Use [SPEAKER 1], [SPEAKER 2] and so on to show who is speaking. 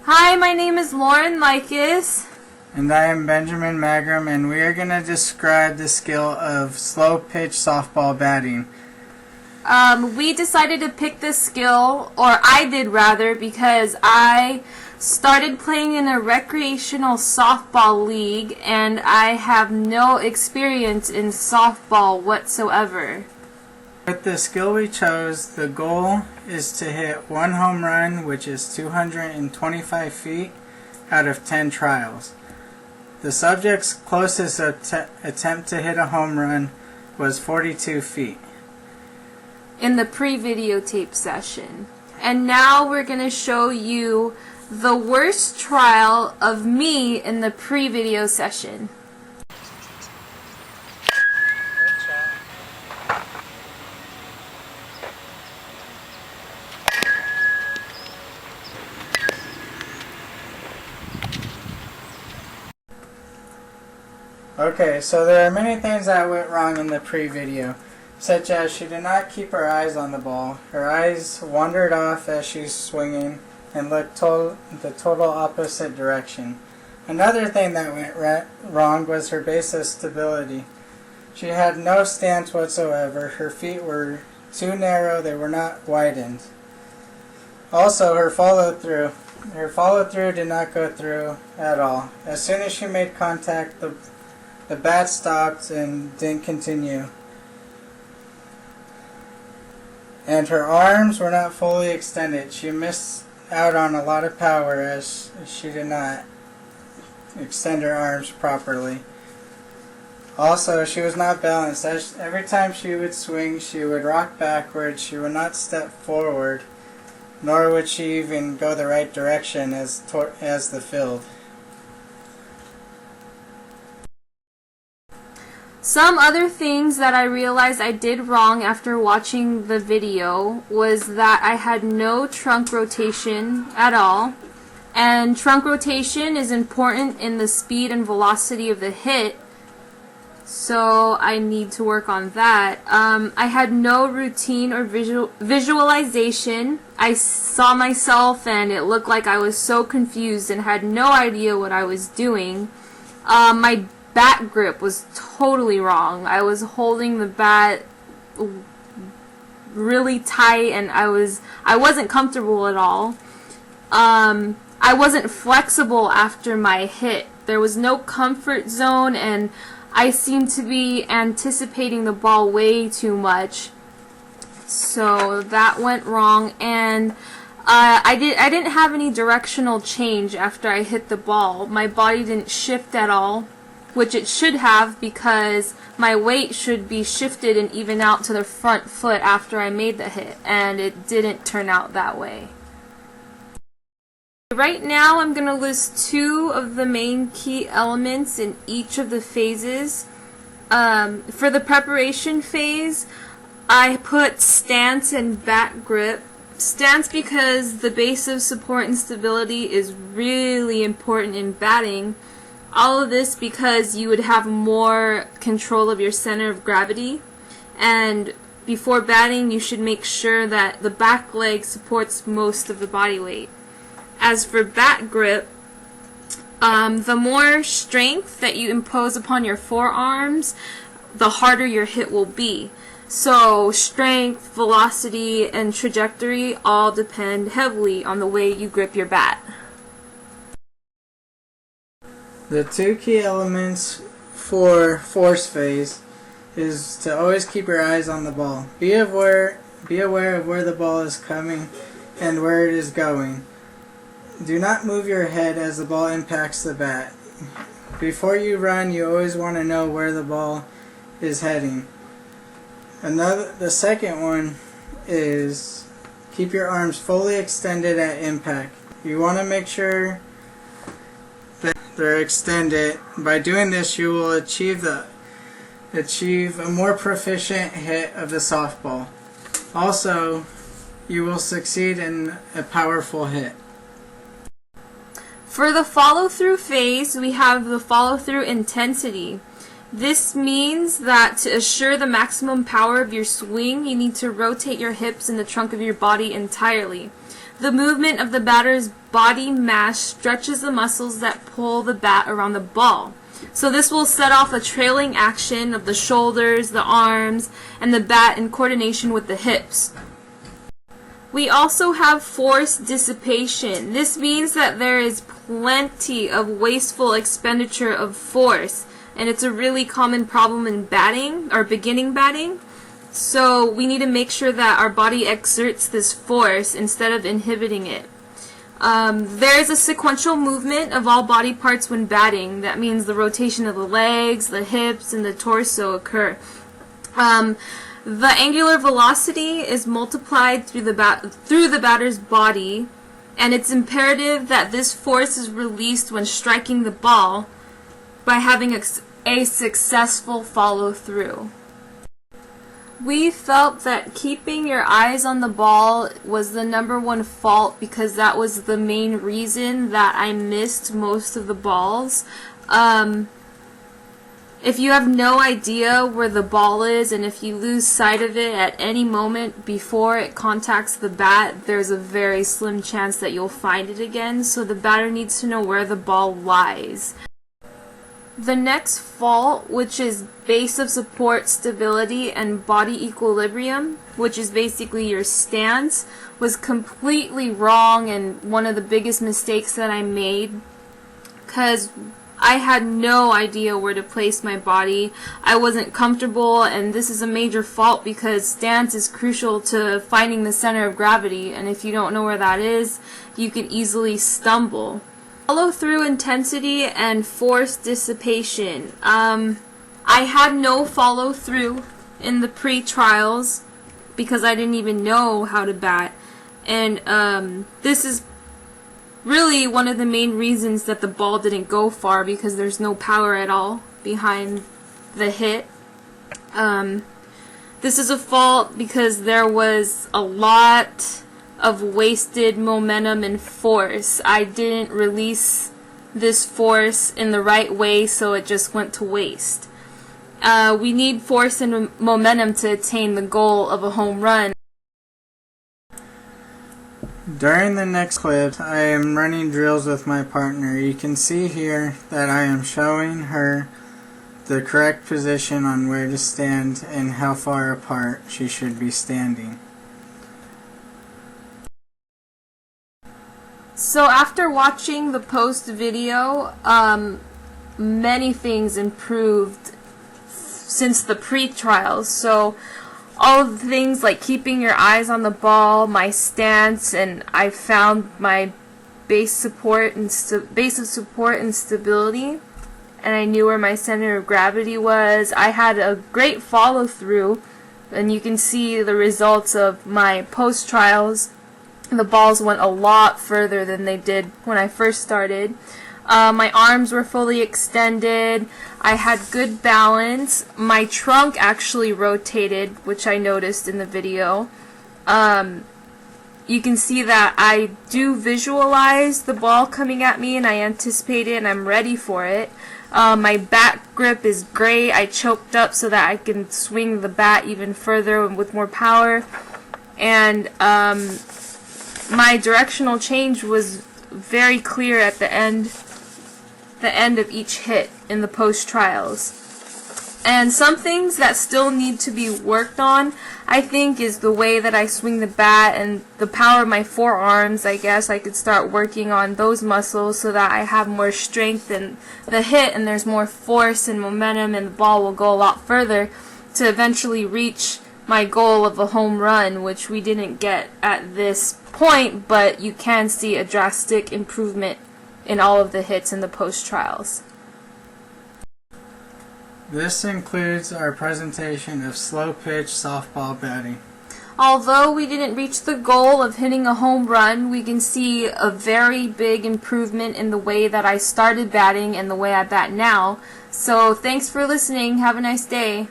[SPEAKER 1] Hi, my name is Lauren Likis.
[SPEAKER 2] And I am Benjamin Magram, and we are going to describe the skill of slow pitch softball batting.
[SPEAKER 1] We decided to pick this skill, or I did rather, because I started playing in a recreational softball league and I have no experience in softball whatsoever.
[SPEAKER 2] With the skill we chose, the goal is to hit one home run, which is 225 feet, out of 10 trials. The subject's closest attempt to hit a home run was 42 feet.
[SPEAKER 1] In the pre-videotape session. And now we're going to show you the worst trial of me in the pre-video session.
[SPEAKER 2] Okay, so there are many things that went wrong in the pre-video, such as she did not keep her eyes on the ball. Her eyes wandered off as she's swinging and looked the total opposite direction. Another thing that went wrong was her base of stability. She had no stance whatsoever. Her feet were too narrow, they were not widened. Also, her follow-through. Her follow-through did not go through at all. As soon as she made contact, the bat stopped and didn't continue. And her arms were not fully extended. She missed out on a lot of power as she did not extend her arms properly. Also, she was not balanced. Every time she would swing, she would rock backwards. She would not step forward, nor would she even go the right direction as the field.
[SPEAKER 1] Some other things that I realized I did wrong after watching the video was that I had no trunk rotation at all. And trunk rotation is important in the speed and velocity of the hit, so I need to work on that. I had no routine or visualization. I saw myself and it looked like I was so confused and had no idea what I was doing. My bat grip was totally wrong. I was holding the bat really tight and I wasn't comfortable at all. I wasn't flexible after my hit. There was no comfort zone and I seemed to be anticipating the ball way too much. So that went wrong, and I didn't have any directional change after I hit the ball. My body didn't shift at all, which it should have because my weight should be shifted and even out to the front foot after I made the hit, and it didn't turn out that way. Right now I'm going to list two of the main key elements in each of the phases. For the preparation phase, I put stance and bat grip. Stance because the base of support and stability is really important in batting. All of this because you would have more control of your center of gravity, and before batting you should make sure that the back leg supports most of the body weight. As for bat grip, the more strength that you impose upon your forearms, the harder your hit will be. So strength, velocity, and trajectory all depend heavily on the way you grip your bat.
[SPEAKER 2] The two key elements for force phase is to always keep your eyes on the ball. Be aware of where the ball is coming and where it is going. Do not move your head as the ball impacts the bat. Before you run, you always want to know where the ball is heading. The second one is keep your arms fully extended at impact. You want to make sure that they're extended. By doing this, you will achieve a more proficient hit of the softball. Also, you will succeed in a powerful hit.
[SPEAKER 1] For the follow-through phase, we have the follow-through intensity. This means that to assure the maximum power of your swing, you need to rotate your hips and the trunk of your body entirely. The movement of the batter's body mass stretches the muscles that pull the bat around the ball. So this will set off a trailing action of the shoulders, the arms, and the bat in coordination with the hips. We also have force dissipation. This means that there is plenty of wasteful expenditure of force, and it's a really common problem in batting or beginning batting. So we need to make sure that our body exerts this force instead of inhibiting it. There is a sequential movement of all body parts when batting. That means the rotation of the legs, the hips, and the torso occur. The angular velocity is multiplied through the batter's body, and it's imperative that this force is released when striking the ball by having a successful follow-through. We felt that keeping your eyes on the ball was the #1 fault because that was the main reason that I missed most of the balls. If you have no idea where the ball is, and if you lose sight of it at any moment before it contacts the bat, there's a very slim chance that you'll find it again, so the batter needs to know where the ball lies. The next fault, which is base of support stability and body equilibrium, which is basically your stance, was completely wrong and one of the biggest mistakes that I made, because I had no idea where to place my body. I wasn't comfortable, and this is a major fault because stance is crucial to finding the center of gravity, and if you don't know where that is, you can easily stumble. Follow-through intensity and force dissipation. I had no follow-through in the pre-trials because I didn't even know how to bat, and this is really one of the main reasons that the ball didn't go far, because there's no power at all behind the hit. This is a fault because there was a lot of wasted momentum and force. I didn't release this force in the right way, so it just went to waste. We need force and momentum to attain the goal of a home run.
[SPEAKER 2] During the next clip, I am running drills with my partner. You can see here that I am showing her the correct position on where to stand and how far apart she should be standing.
[SPEAKER 1] So after watching the post video, many things improved since the pre-trials. So all of the things like keeping your eyes on the ball, my stance, and I found my base of support and stability, and I knew where my center of gravity was. I had a great follow through, and you can see the results of my post trials. The balls went a lot further than they did when I first started. My arms were fully extended. I had good balance. My trunk actually rotated, which I noticed in the video. You can see that I do visualize the ball coming at me, and I anticipate it, and I'm ready for it. My bat grip is great. I choked up so that I can swing the bat even further and with more power. And my directional change was very clear at the end of each hit in the post trials. And some things that still need to be worked on, I think, is the way that I swing the bat and the power of my forearms. I guess I could start working on those muscles so that I have more strength in the hit and there's more force and momentum, and the ball will go a lot further to eventually reach my goal of a home run, which we didn't get at this point, but you can see a drastic improvement in all of the hits in the post trials.
[SPEAKER 2] This includes our presentation of slow pitch softball batting.
[SPEAKER 1] Although we didn't reach the goal of hitting a home run, we can see a very big improvement in the way that I started batting and the way I bat now. So thanks for listening. Have a nice day.